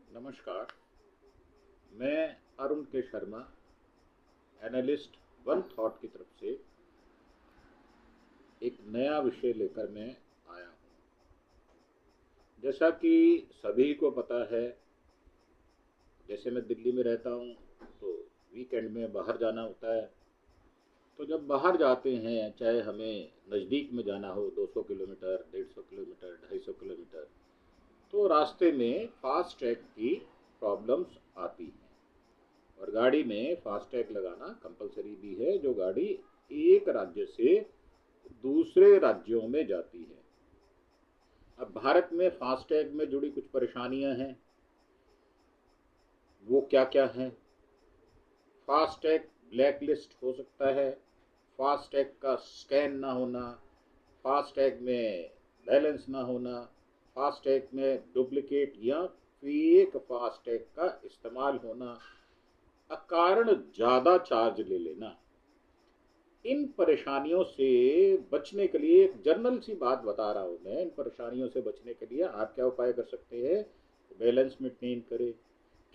नमस्कार। मैं अरुण के शर्मा, एनालिस्ट वन थॉट की तरफ से एक नया विषय लेकर मैं आया हूँ। जैसा कि सभी को पता है, जैसे मैं दिल्ली में रहता हूँ तो वीकेंड में बाहर जाना होता है। तो जब बाहर जाते हैं, चाहे हमें नज़दीक में जाना हो 200 किलोमीटर, 150 किलोमीटर, 250 किलोमीटर, तो रास्ते में फास्ट टैग की प्रॉब्लम्स आती हैं। और गाड़ी में फास्टैग लगाना कंपलसरी भी है, जो गाड़ी एक राज्य से दूसरे राज्यों में जाती है। अब भारत में फास्टैग में जुड़ी कुछ परेशानियां हैं। वो क्या क्या हैं? फास्टैग ब्लैक लिस्ट हो सकता है, फास्टैग का स्कैन ना होना, फास्टैग में बैलेंस ना होना, फास्टैग में डुप्लीकेट या फेक फास्टैग का इस्तेमाल होना, अकारण ज़्यादा चार्ज ले लेना। इन परेशानियों से बचने के लिए एक जनरल सी बात बता रहा हूँ मैं। इन परेशानियों से बचने के लिए आप क्या उपाय कर सकते हैं? बैलेंस मेंटेन करें,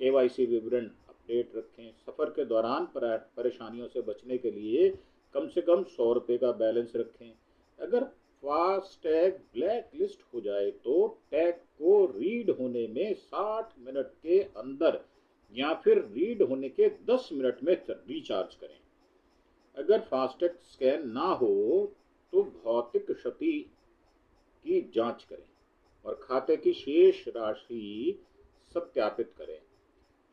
केवाईसी विवरण अपडेट रखें, सफ़र के दौरान परेशानियों से बचने के लिए कम से कम 100 रुपये का बैलेंस रखें। अगर फास्टैग ब्लैक लिस्ट हो जाए तो टैग को रीड होने में 60 मिनट के अंदर या फिर रीड होने के 10 मिनट में रिचार्ज करें। अगर फास्टैग स्कैन ना हो तो भौतिक क्षति की जांच करें और खाते की शेष राशि सत्यापित करें।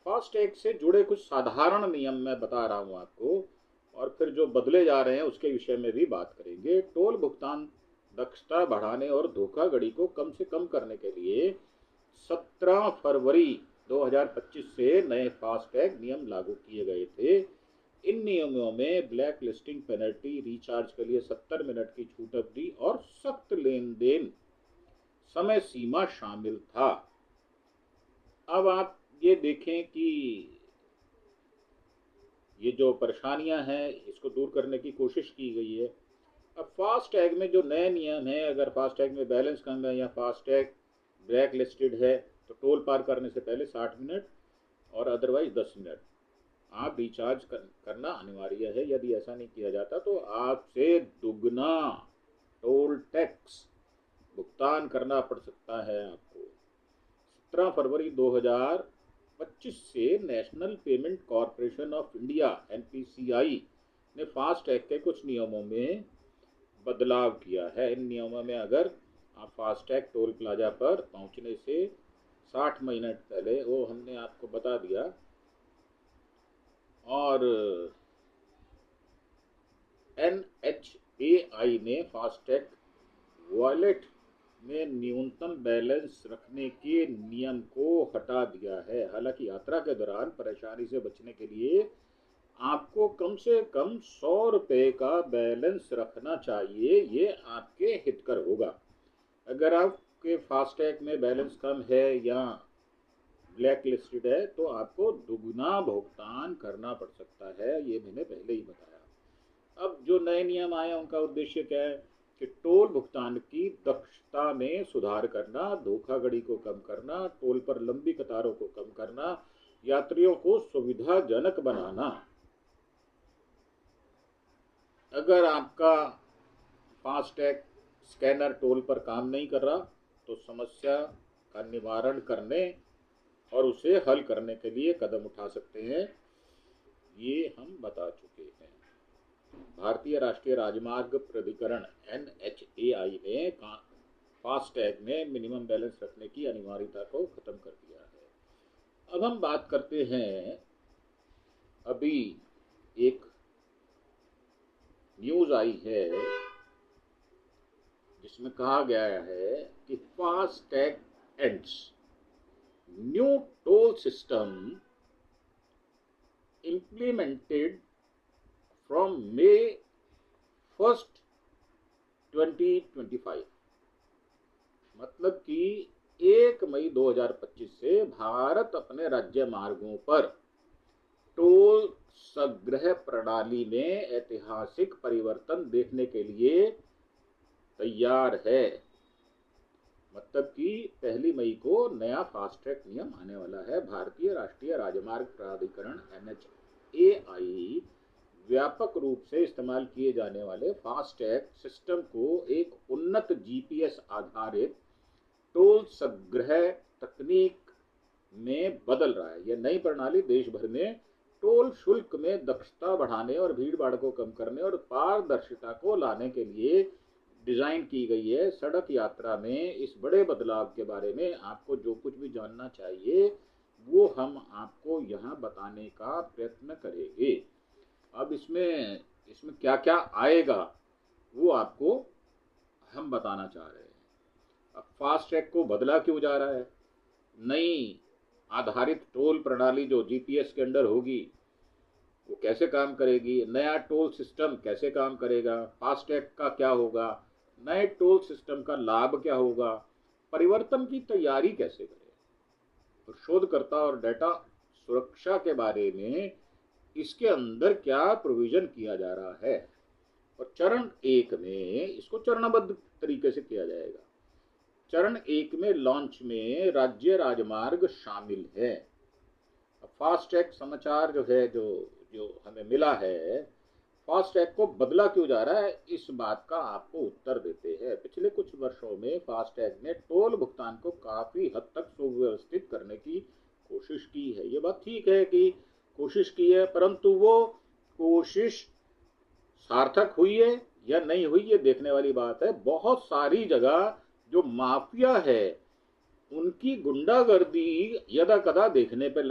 फास्टैग से जुड़े कुछ साधारण नियम मैं बता रहा हूं आपको, और फिर जो बदले जा रहे हैं उसके विषय में भी बात करेंगे। टोल भुगतान दक्षता बढ़ाने और धोखाधड़ी को कम से कम करने के लिए 17 फरवरी 2025 से नए फास्टैग नियम लागू किए गए थे। इन नियमों में ब्लैक लिस्टिंग पेनल्टी, रिचार्ज के लिए 70 मिनट की छूट अवधि और सख्त लेन देन समय सीमा शामिल था। अब आप ये देखें कि ये जो परेशानियां हैं इसको दूर करने की कोशिश की गई है। अब फास्टैग में जो नए नियम है, अगर फास्टैग में बैलेंस कम है या फास्टैग ब्लैक लिस्टेड है तो टोल पार करने से पहले 60 मिनट और अदरवाइज 10 मिनट आप रिचार्ज करना अनिवार्य है। यदि ऐसा नहीं किया जाता तो आपसे दुगना टोल टैक्स भुगतान करना पड़ सकता है आपको। 17 फरवरी 2025 से national payment corporation of India NPCI ने फास्टैग के कुछ नियमों में बदलाव किया है। इन नियमों में अगर आप फास्टैग टोल प्लाजा पर पहुंचने से 60 मिनट पहले, वो हमने आपको बता दिया। और एनएचएआई ने फास्टैग वॉलेट में न्यूनतम बैलेंस रखने के नियम को हटा दिया है। हालांकि यात्रा के दौरान परेशानी से बचने के लिए आपको कम से कम 100 रुपये का बैलेंस रखना चाहिए। ये आपके हितकर होगा। अगर आपके फास्टैग में बैलेंस कम है या ब्लैक लिस्टेड है तो आपको दुगना भुगतान करना पड़ सकता है। ये मैंने पहले ही बताया। अब जो नए नियम आए उनका उद्देश्य क्या है कि टोल भुगतान की दक्षता में सुधार करना, धोखाधड़ी को कम करना, टोल पर लंबी कतारों को कम करना, यात्रियों को सुविधाजनक बनाना। अगर आपका फास्टैग स्कैनर टोल पर काम नहीं कर रहा तो समस्या का निवारण करने और उसे हल करने के लिए कदम उठा सकते हैं, ये हम बता चुके हैं। भारतीय राष्ट्रीय राजमार्ग प्राधिकरण एनएचएआई ने फास्टैग में मिनिमम बैलेंस रखने की अनिवार्यता को खत्म कर दिया है। अब हम बात करते हैं, अभी एक न्यूज आई है जिसमें कहा गया है कि FASTag ends, new toll system implemented from May 1, 2025। मतलब कि 1 मई 2025 से भारत अपने राज्य मार्गों पर टोल संग्रह प्रणाली में ऐतिहासिक परिवर्तन देखने के लिए तैयार है। मतलब कि 1 मई को नया फास्ट ट्रैक नियम आने वाला है। भारतीय राष्ट्रीय राजमार्ग प्राधिकरण NHAI व्यापक रूप से इस्तेमाल किए जाने वाले फास्टैग सिस्टम को एक उन्नत GPS आधारित टोल संग्रह तकनीक में बदल रहा है। यह नई प्रणाली देश भर में टोल शुल्क में दक्षता बढ़ाने और भीड़ भाड़ को कम करने और पारदर्शिता को लाने के लिए डिजाइन की गई है। सड़क यात्रा में इस बड़े बदलाव के बारे में आपको जो कुछ भी जानना चाहिए वो हम आपको यहाँ बताने का प्रयत्न करेंगे। अब इसमें क्या क्या आएगा वो आपको हम बताना चाह रहे हैं। अब फास्ट ट्रैक को बदला क्यों जा रहा है? नई आधारित टोल प्रणाली जो GPS के अंडर होगी वो कैसे काम करेगी? नया टोल सिस्टम कैसे काम करेगा? फास्टैग का क्या होगा? नए टोल सिस्टम का लाभ क्या होगा? परिवर्तन की तैयारी कैसे करें? तो शोधकर्ता और डेटा सुरक्षा के बारे में इसके अंदर क्या प्रोविजन किया जा रहा है, और चरण 1 में इसको चरणबद्ध तरीके से किया जाएगा। चरण 1 में लॉन्च में राज्य राजमार्ग शामिल है। फास्टैग समाचार जो है जो हमें मिला है, फास्टैग को बदला क्यों जा रहा है, इस बात का आपको उत्तर देते हैं। पिछले कुछ वर्षों में फास्टैग ने टोल भुगतान को काफी हद तक सुव्यवस्थित करने की कोशिश की है। ये बात ठीक है कि कोशिश की है, परंतु वो कोशिश सार्थक हुई है या नहीं हुई ये देखने वाली बात है। बहुत सारी जगह जो माफिया है उनकी गुंडागर्दी यदा कदा देखने पे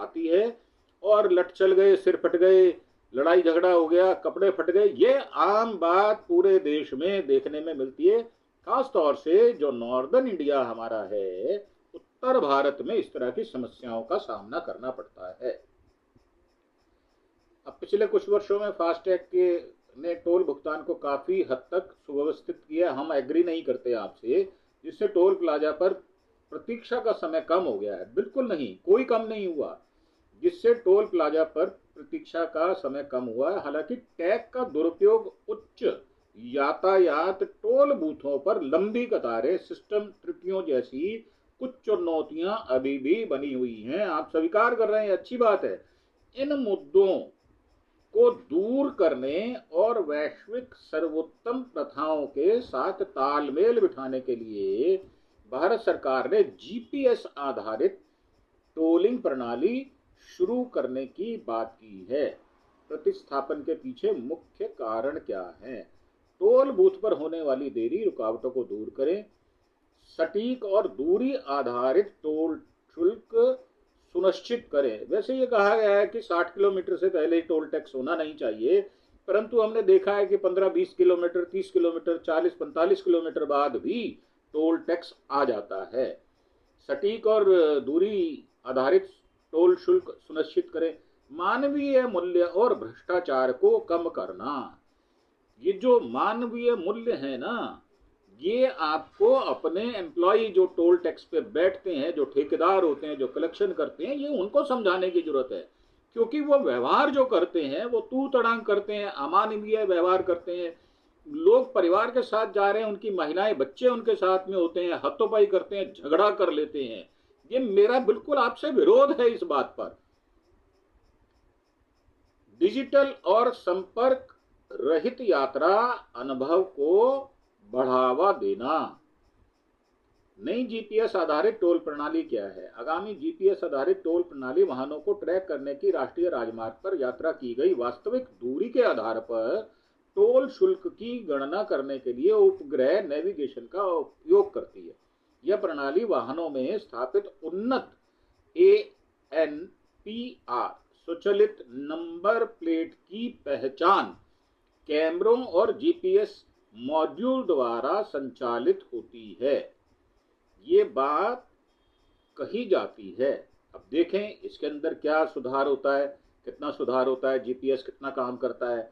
आती है, और लट चल गए, सिर फट गए, लड़ाई झगड़ा हो गया, कपड़े फट गए, ये आम बात पूरे देश में देखने में मिलती है। खास तौर से जो नॉर्दर्न इंडिया हमारा है, उत्तर भारत में इस तरह की समस्याओं का सामना करना पड़ता है। अब पिछले कुछ वर्षों में फास्टैग के ने टोल भुगतान को काफी हद तक सुव्यवस्थित किया, हम एग्री नहीं करते आपसे, जिससे टोल प्लाजा पर प्रतीक्षा का समय कम हो गया है। बिल्कुल नहीं, कोई कम नहीं हुआ। जिससे टोल प्लाजा पर प्रतीक्षा का समय कम हुआ है। हालांकि टैग का दुरुपयोग, उच्च यातायात, टोल बूथों पर लंबी कतारें, सिस्टम त्रुटियों जैसी कुछ चुनौतियां अभी भी बनी हुई हैं। आप स्वीकार कर रहे हैं, अच्छी बात है। इन मुद्दों को दूर करने और वैश्विक सर्वोत्तम प्रथाओं के साथ तालमेल बिठाने के लिए भारत सरकार ने GPS आधारित टोलिंग प्रणाली शुरू करने की बात की है। प्रतिस्थापन के पीछे मुख्य कारण क्या है? टोल बूथ पर होने वाली देरी, रुकावटों को दूर करें। सटीक और दूरी आधारित टोल शुल्क सुनिश्चित करें। वैसे ये कहा गया है कि 60 किलोमीटर से पहले ही टोल टैक्स होना नहीं चाहिए, परंतु हमने देखा है कि 15-20 किलोमीटर, 30 किलोमीटर, 40-45 किलोमीटर बाद भी टोल टैक्स आ जाता है। सटीक और दूरी आधारित टोल शुल्क सुनिश्चित करें। मानवीय मूल्य और भ्रष्टाचार को कम करना। ये जो मानवीय मूल्य है ना, ये आपको अपने एम्प्लॉय जो टोल टैक्स पे बैठते हैं, जो ठेकेदार होते हैं, जो कलेक्शन करते हैं, ये उनको समझाने की जरूरत है। क्योंकि वो व्यवहार जो करते हैं वो तू तड़ांग करते हैं, अमानवीय व्यवहार करते हैं। लोग परिवार के साथ जा रहे हैं, उनकी महिलाएं, बच्चे उनके साथ में होते हैं, हाथोपाई करते हैं, झगड़ा कर लेते हैं। ये मेरा बिल्कुल आपसे विरोध है इस बात पर। डिजिटल और संपर्क रहित यात्रा अनुभव को बढ़ावा देना। नई GPS आधारित टोल प्रणाली क्या है? आगामी GPS आधारित टोल प्रणाली वाहनों को ट्रैक करने की राष्ट्रीय राजमार्ग पर यात्रा की गई वास्तविक दूरी के आधार पर टोल शुल्क की गणना करने के लिए उपग्रह नेविगेशन का उपयोग करती है। यह प्रणाली वाहनों में स्थापित उन्नत ANPR स्वचालित नंबर प्लेट की पहचान कैमरों और GPS मॉड्यूल द्वारा संचालित होती है। ये बात कही जाती है। अब देखें इसके अंदर क्या सुधार होता है, कितना सुधार होता है, GPS कितना काम करता है।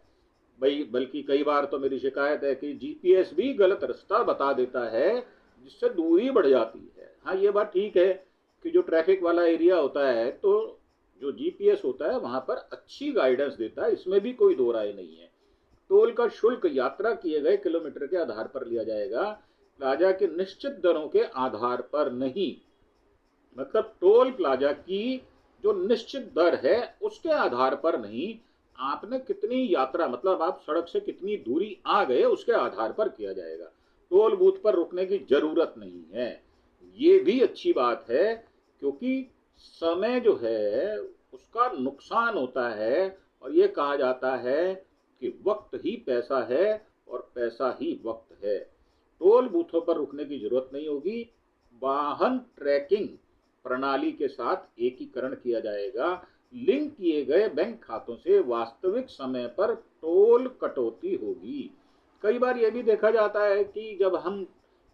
भाई बल्कि कई बार तो मेरी शिकायत है कि GPS भी गलत रास्ता बता देता है, जिससे दूरी बढ़ जाती है। हाँ, ये बात ठीक है कि जो ट्रैफिक वाला एरिया होता है तो जो GPS होता है वहां पर अच्छी गाइडेंस देता है, इसमें भी कोई दो राय नहीं है। टोल का शुल्क यात्रा किए गए किलोमीटर के आधार पर लिया जाएगा। प्लाजा की निश्चित दरों के आधार पर नहीं, मतलब टोल प्लाजा की जो निश्चित दर है उसके आधार पर नहीं, आपने कितनी यात्रा, मतलब आप सड़क से कितनी दूरी आ गए उसके आधार पर किया जाएगा। टोल बूथ पर रुकने की जरूरत नहीं है। ये भी अच्छी बात है, क्योंकि समय जो है उसका नुकसान होता है, और ये कहा जाता है कि वक्त ही पैसा है और पैसा ही वक्त है। टोल बूथों पर रुकने की जरूरत नहीं होगी। वाहन ट्रैकिंग प्रणाली के साथ एकीकरण किया जाएगा। लिंक किए गए बैंक खातों से वास्तविक समय पर टोल कटौती होगी। कई बार यह भी देखा जाता है कि जब हम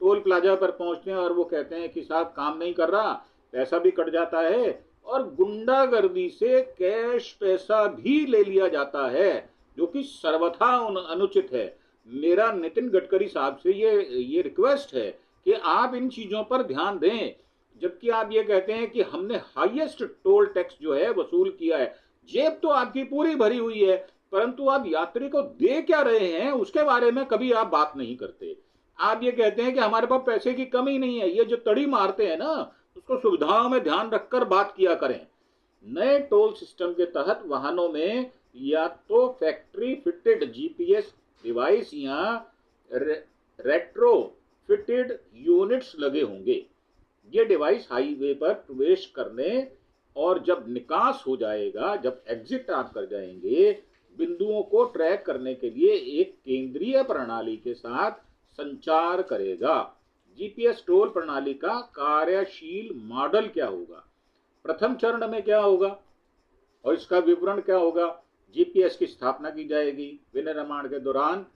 टोल प्लाजा पर पहुंचते हैं और वो कहते हैं कि साहब काम नहीं कर रहा, पैसा भी कट जाता है, और गुंडागर्दी से कैश पैसा भी ले लिया जाता है, जो कि सर्वथा अनुचित है। मेरा नितिन गडकरी साहब से ये रिक्वेस्ट है कि आप इन चीजों पर ध्यान दें। जबकि आप ये कहते हैं कि हमने हाईएस्ट टोल टैक्स जो है वसूल किया है, जेब तो आपकी पूरी भरी हुई है, परंतु आप यात्री को दे क्या रहे हैं उसके बारे में कभी आप बात नहीं करते। आप ये कहते हैं कि हमारे पास पैसे की कमी नहीं है। ये जो तड़ी मारते हैं ना, उसको सुविधाओं में ध्यान रखकर बात किया करें। नए टोल सिस्टम के तहत वाहनों में या तो फैक्ट्री फिटेड जीपीएस डिवाइस या रेट्रो फिटेड यूनिट्स लगे होंगे। ये डिवाइस हाईवे पर प्रवेश करने और जब निकास हो जाएगा, जब एग्जिट आप कर जाएंगे, बिंदुओं को ट्रैक करने के लिए एक केंद्रीय प्रणाली के साथ संचार करेगा। जीपीएस टोल प्रणाली का कार्यशील मॉडल क्या होगा, प्रथम चरण में क्या होगा और इसका विवरण क्या होगा। जीपीएस की स्थापना की जाएगी, विनिर्माण के दौरान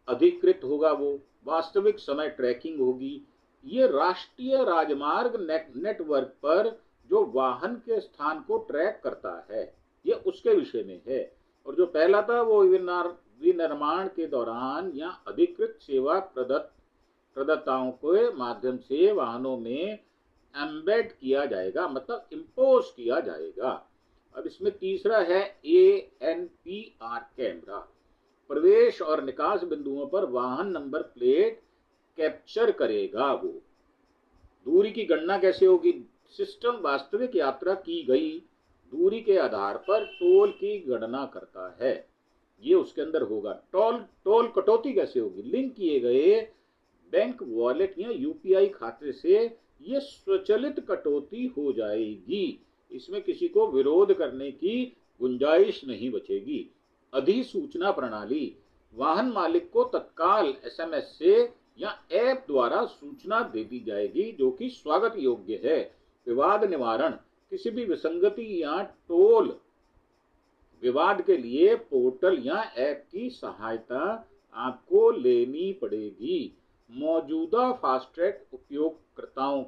अधिकृत होगा, वो वास्तविक समय ट्रैकिंग होगी। ये राष्ट्रीय राजमार्ग नेटवर्क पर जो वाहन के स्थान को ट्रैक करता है, ये उसके विषय में है। और जो पहला था वो विनिर्माण के दौरान या अधिकृत सेवा प्रदाताओं के माध्यम से वाहनों में एम्बेड किया जाएगा, मतलब इम्पोज किया जाएगा। अब इसमें तीसरा है ANPR कैमरा। प्रवेश और निकास बिंदुओं पर वाहन नंबर प्लेट कैप्चर करेगा। वो दूरी की गणना कैसे होगी, सिस्टम वास्तविक यात्रा की गई दूरी के आधार पर टोल की गणना करता है, ये उसके अंदर होगा। टोल कटौती कैसे होगी, लिंक किए गए बैंक वॉलेट या यूपीआई खाते से ये स्वचालित कटौती हो जाएगी। इसमें किसी को विरोध करने की गुंजाइश नहीं बचेगी। अधिसूचना प्रणाली, वाहन मालिक को तत्काल एसएमएस से या ऐप द्वारा सूचना दे दी जाएगी, जो कि स्वागत योग्य है। विवाद निवारण, किसी भी विसंगति या टोल विवाद के लिए पोर्टल या ऐप की सहायता आपको लेनी पड़ेगी। मौजूदा फास्टैग उपयोगकर्ताओं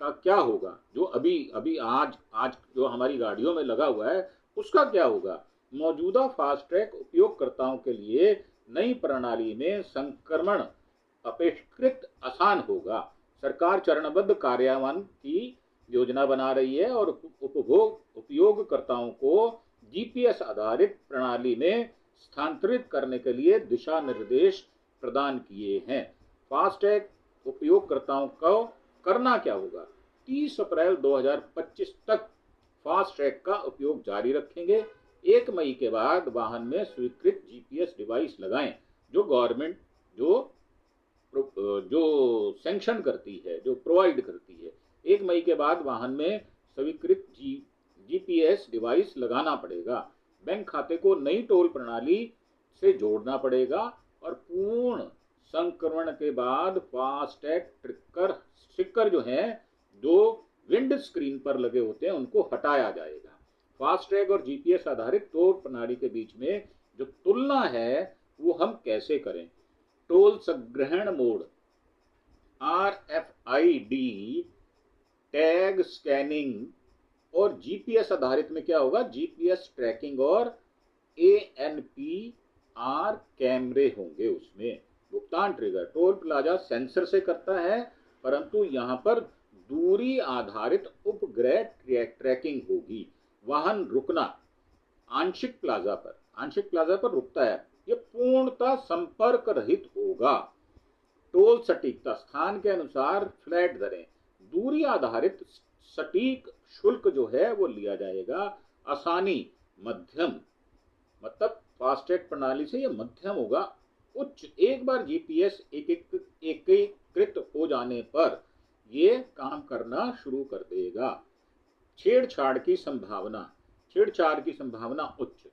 का क्या होगा, जो अभी आज जो हमारी गाड़ियों में लगा हुआ है उसका क्या होगा। मौजूदा फास्टैग उपयोगकर्ताओं के लिए नई प्रणाली में संक्रमण अपेक्षाकृत आसान होगा। सरकार चरणबद्ध कार्यान्वयन की योजना बना रही है और उपयोगकर्ताओं को जीपीएस आधारित प्रणाली में स्थानांतरित करने के लिए दिशा निर्देश प्रदान किए हैं। फास्टैग उपयोगकर्ताओं को करना क्या होगा, 30 अप्रैल 2025 तक फास्टैग का उपयोग जारी रखेंगे। 1 मई के बाद वाहन में स्वीकृत जीपीएस डिवाइस लगाएं, जो गवर्नमेंट जो सैंक्शन करती है, जो प्रोवाइड करती है। 1 मई के बाद वाहन में स्वीकृत जीपीएस डिवाइस लगाना पड़ेगा। बैंक खाते को नई टोल प्रणाली से जोड़ना पड़ेगा और पूर्ण संक्रमण के बाद फास्टैग स्टिकर जो हैं, जो विंड स्क्रीन पर लगे होते हैं, उनको हटाया जाएगा। फास्टैग और जीपीएस आधारित टोल प्रणाली के बीच में जो तुलना है वो हम कैसे करें। टोल संग्रहण मोड, RFID टैग स्कैनिंग और जीपीएस आधारित में क्या होगा, जीपीएस ट्रैकिंग और ANPR कैमरे होंगे। उसमें भुगतान ट्रिगर, टोल प्लाजा सेंसर से करता है, परंतु यहाँ पर दूरी आधारित उपग्रह ट्रैकिंग होगी। वाहन रुकना, आंशिक प्लाजा पर रुकता है, ये पूर्णतः संपर्क रहित होगा। टोल सटीकता, स्थान के अनुसार फ्लैट दरें, दूरी आधारित सटीक शुल्क जो है वो लिया जाएगा। आसानी, मध्यम, मतलब फास्टैग प्रणाली से ये मध्यम होगा। उच्च, एक बार जीपीएस एकीकृत हो जाने पर ये काम करना शुरू कर देगा। छेड़छाड़ की संभावना, छेड़छाड़ की संभावना उच्च,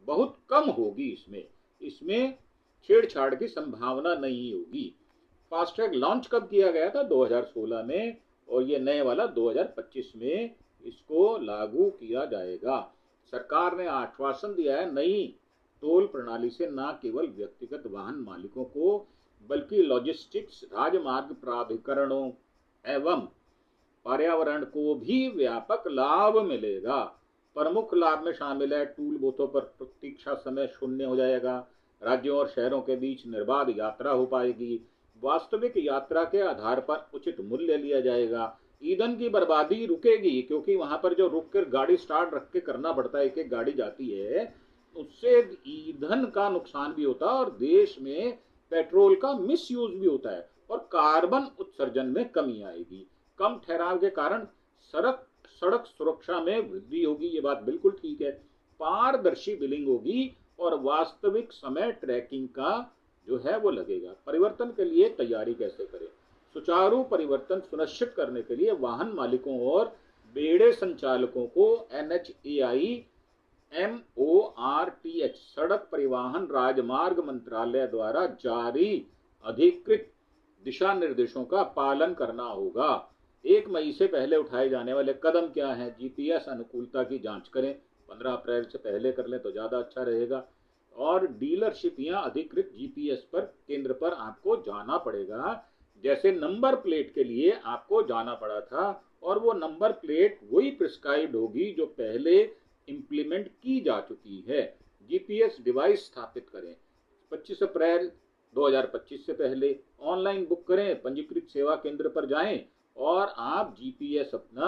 बहुत कम होगी। इसमें छेड़छाड़ की संभावना नहीं होगी। फास्टैग लॉन्च कब किया गया था? 2016 में, और ये नए वाला 2025 में इसको लागू किया जाएगा। सरकार ने आश्वासन दिया है नई टोल प्रणाली से न केवल व्यक्तिगत वाहन मालिकों को बल्कि लॉजिस्टिक्स, राजमार्ग प्राधिकरणों एवं पर्यावरण को भी व्यापक लाभ मिलेगा। प्रमुख लाभ में शामिल है टूल बूथों पर प्रतीक्षा समय शून्य हो जाएगा, राज्यों और शहरों के बीच निर्बाध यात्रा हो पाएगी, वास्तविक यात्रा के आधार पर उचित मूल्य लिया जाएगा, ईंधन की बर्बादी रुकेगी, क्योंकि वहां पर जो रुक कर गाड़ी स्टार्ट रख के करना पड़ता है, एक गाड़ी जाती है, उससे ईंधन का नुकसान भी होता है और देश में पेट्रोल का मिसयूज भी होता है और कार्बन उत्सर्जन में कमी आएगी। कम ठहराव के कारण सड़क सुरक्षा में वृद्धि होगी, ये बात बिल्कुल ठीक है। पारदर्शी बिलिंग होगी और वास्तविक समय ट्रैकिंग का जो है वो लगेगा। परिवर्तन के लिए तैयारी कैसे करें? सुचारू परिवर्तन सुनिश्चित करने के लिए वाहन मालिकों और बेड़े संचालकों को NHAI MORTH सड़क परिवहन राजमार्ग मंत्रालय द्वारा जारी अधिकृत दिशा निर्देशों का पालन करना होगा। 1 मई से पहले उठाए जाने वाले कदम क्या हैं? जीपीएस अनुकूलता की जांच करें, 15 अप्रैल से पहले कर लें तो ज़्यादा अच्छा रहेगा। और डीलरशिप या अधिकृत जीपीएस पर केंद्र पर आपको जाना पड़ेगा, जैसे नंबर प्लेट के लिए आपको जाना पड़ा था, और वो नंबर प्लेट वही प्रिस्क्राइब्ड होगी जो पहले इंप्लीमेंट की जा चुकी है। जीपीएस डिवाइस स्थापित करें, 25 अप्रैल 2025 से पहले ऑनलाइन बुक करें, पंजीकृत सेवा केंद्र पर जाएं और आप जीपीएस अपना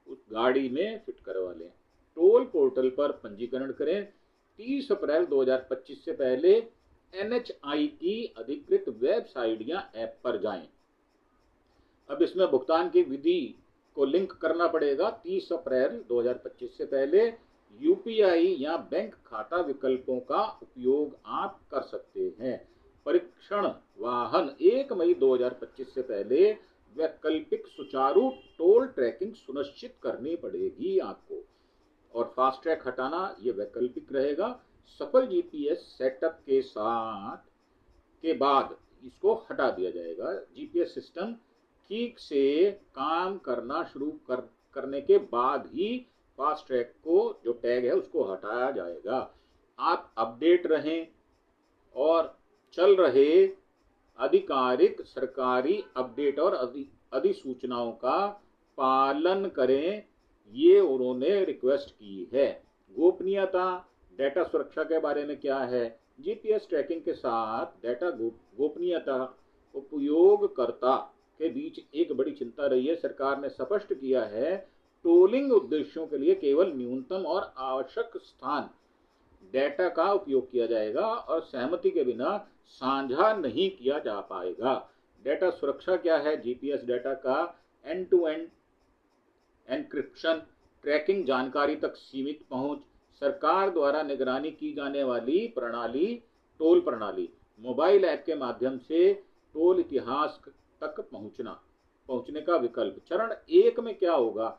उस गाड़ी में फिट करवा लें। टोल पोर्टल पर पंजीकरण करें। 30 अप्रैल 2025 से पहले NHAI की अधिकृत वेबसाइट या ऐप पर जाएं। अब इसमें भुगतान की विधि को लिंक करना पड़ेगा। 30 अप्रैल 2025 से पहले यूपीआई या बैंक खाता विकल्पों का उपयोग आप कर सकते हैं। परीक्षण वाहन, 1 मई 2025 से पहले वैकल्पिक सुचारू टोल ट्रैकिंग सुनिश्चित करनी पड़ेगी आपको। और फास्टैग हटाना ये वैकल्पिक रहेगा। सफल जीपीएस सेटअप के बाद इसको हटा दिया जाएगा। जीपीएस सिस्टम ठीक से काम करना शुरू करने के बाद ही फास्टैग को जो टैग है उसको हटाया जाएगा। आप अपडेट रहें और चल रहे आधिकारिक सरकारी अपडेट और अधिसूचनाओं का पालन करें, ये उन्होंने रिक्वेस्ट की है। गोपनीयता, डेटा सुरक्षा के बारे में क्या है? जीपीएस ट्रैकिंग के साथ डेटा गोपनीयता उपयोगकर्ता के बीच एक बड़ी चिंता रही है। सरकार ने स्पष्ट किया है टोलिंग उद्देश्यों के लिए केवल न्यूनतम और आवश्यक स्थान डेटा का उपयोग किया जाएगा और सहमति के बिना साझा नहीं किया जा पाएगा। डेटा सुरक्षा क्या है? जीपीएस डेटा का end to end encryption, tracking जानकारी तक सीमित पहुंच, सरकार द्वारा निगरानी की जाने वाली प्रणाली, टोल प्रणाली, मोबाइल ऐप के माध्यम से टोल इतिहास तक पहुंचने का विकल्प। चरण 1 में क्या होगा?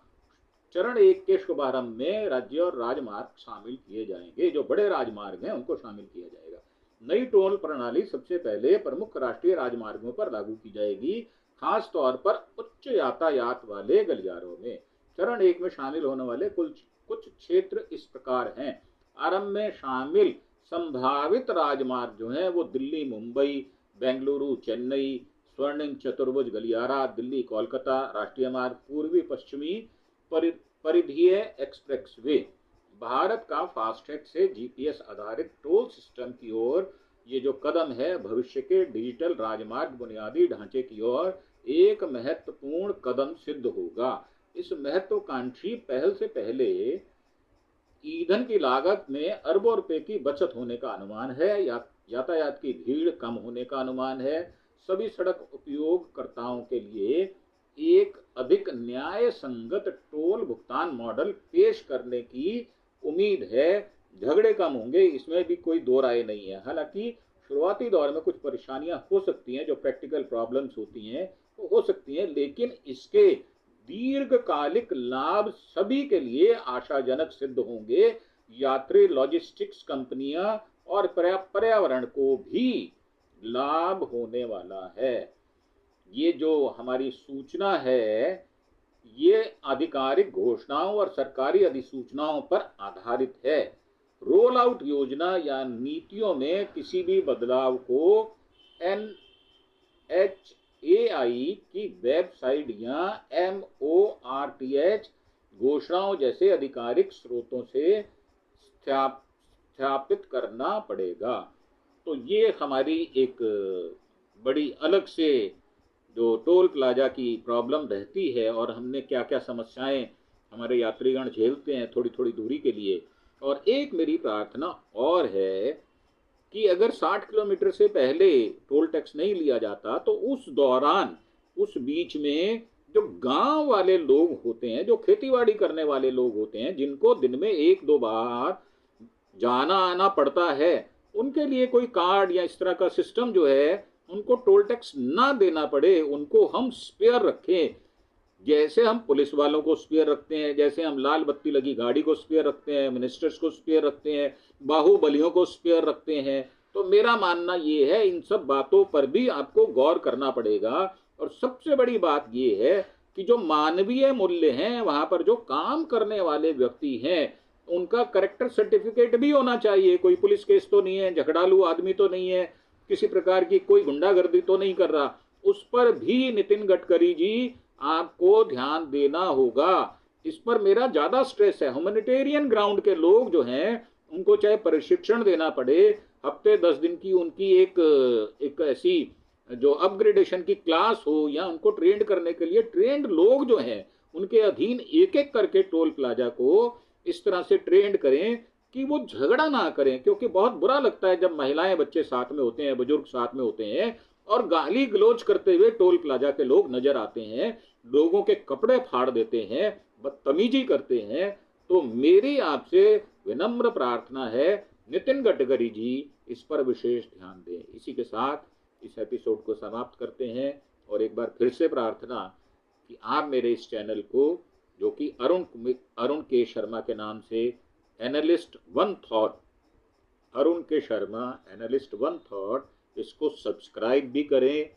चरण 1 के शुभारंभ में राज्य और राजमार्ग शामिल किए जाएंगे। जो बड़े राजमार्ग हैं उनको शामिल किया जाएगा। नई टोल प्रणाली सबसे पहले प्रमुख राष्ट्रीय राजमार्गों पर लागू की जाएगी, खास तौर पर उच्च यातायात वाले गलियारों में। चरण 1 में शामिल होने वाले कुछ क्षेत्र इस प्रकार हैं। आरंभ में शामिल संभावित राजमार्ग जो हैं वो दिल्ली मुंबई, बेंगलुरु चेन्नई, स्वर्णिम चतुर्भुज गलियारा, दिल्ली कोलकाता राष्ट्रीय मार्ग, पूर्वी पश्चिमी परिधीय एक्सप्रेसवे। भारत का फास्टैग से जीपीएस आधारित टोल सिस्टम की ओर ये जो कदम है, भविष्य के डिजिटल राजमार्ग बुनियादी ढांचे की ओर एक महत्वपूर्ण कदम सिद्ध होगा। इस महत्वाकांक्षी पहल से पहले ईंधन की लागत में अरबों रुपए की बचत होने का अनुमान है। यातायात की भीड़ कम होने का अनुमान है। सभी सड़क उपयोगकर्ताओं के लिए एक अधिक न्याय संगत टोल भुगतान मॉडल पेश करने की उम्मीद है। झगड़े कम होंगे, इसमें भी कोई दो राय नहीं है। हालांकि शुरुआती दौर में कुछ परेशानियां हो सकती हैं, जो प्रैक्टिकल प्रॉब्लम्स होती हैं वो हो सकती हैं, लेकिन इसके दीर्घकालिक लाभ सभी के लिए आशाजनक सिद्ध होंगे। यात्री, लॉजिस्टिक्स कंपनियां और पर्यावरण को भी लाभ होने वाला है। ये जो हमारी सूचना है ये आधिकारिक घोषणाओं और सरकारी अधिसूचनाओं पर आधारित है। रोल आउट योजना या नीतियों में किसी भी बदलाव को NHAI की वेबसाइट या MORTH घोषणाओं जैसे आधिकारिक स्रोतों से सत्यापित करना पड़ेगा। तो ये हमारी एक बड़ी अलग से जो टोल प्लाजा की प्रॉब्लम रहती है और हमने क्या क्या समस्याएं हमारे यात्रीगण झेलते हैं थोड़ी थोड़ी दूरी के लिए। और एक मेरी प्रार्थना और है कि अगर 60 किलोमीटर से पहले टोल टैक्स नहीं लिया जाता तो उस दौरान, उस बीच में जो गांव वाले लोग होते हैं, जो खेतीबाड़ी करने वाले लोग होते हैं, जिनको दिन में 1-2 बार जाना आना पड़ता है, उनके लिए कोई कार्ड या इस तरह का सिस्टम जो है, उनको टोल टैक्स ना देना पड़े, उनको हम स्पेयर रखें। जैसे हम पुलिस वालों को स्पेयर रखते हैं, जैसे हम लाल बत्ती लगी गाड़ी को स्पेयर रखते हैं, मिनिस्टर्स को स्पेयर रखते हैं, बाहुबलियों को स्पेयर रखते हैं। तो मेरा मानना ये है इन सब बातों पर भी आपको गौर करना पड़ेगा। और सबसे बड़ी बात ये है कि जो मानवीय मूल्य हैं, वहां पर जो काम करने वाले व्यक्ति हैं, उनका करेक्टर सर्टिफिकेट भी होना चाहिए। कोई पुलिस केस तो नहीं है, झगड़ालू आदमी तो नहीं है, किसी प्रकार की कोई गुंडागर्दी तो नहीं कर रहा, उस पर भी नितिन गडकरी जी आपको ध्यान देना होगा। इस पर मेरा ज्यादा स्ट्रेस है। ह्यूमैनिटेरियन ग्राउंड के लोग जो हैं उनको चाहे प्रशिक्षण देना पड़े, हफ्ते 10 दिन की उनकी एक ऐसी जो अपग्रेडेशन की क्लास हो, या उनको ट्रेंड करने के लिए ट्रेंड लोग जो हैं उनके अधीन एक एक करके टोल प्लाजा को इस तरह से ट्रेंड करें कि वो झगड़ा ना करें। क्योंकि बहुत बुरा लगता है जब महिलाएं बच्चे साथ में होते हैं, बुजुर्ग साथ में होते हैं और गाली गलौज करते हुए टोल प्लाजा के लोग नजर आते हैं, लोगों के कपड़े फाड़ देते हैं, बदतमीजी करते हैं। तो मेरी आपसे विनम्र प्रार्थना है नितिन गडकरी जी इस पर विशेष ध्यान दें। इसी के साथ इस एपिसोड को समाप्त करते हैं और एक बार फिर से प्रार्थना कि आप मेरे इस चैनल को, जो कि अरुण के शर्मा के नाम से एनालिस्ट वन थॉट, अरुण के शर्मा एनालिस्ट वन थॉट, इसको सब्सक्राइब भी करें।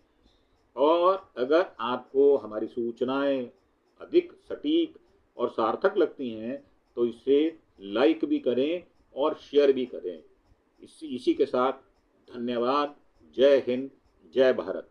और अगर आपको हमारी सूचनाएं अधिक सटीक और सार्थक लगती हैं तो इसे लाइक भी करें और शेयर भी करें। इसी के साथ धन्यवाद। जय हिंद, जय भारत।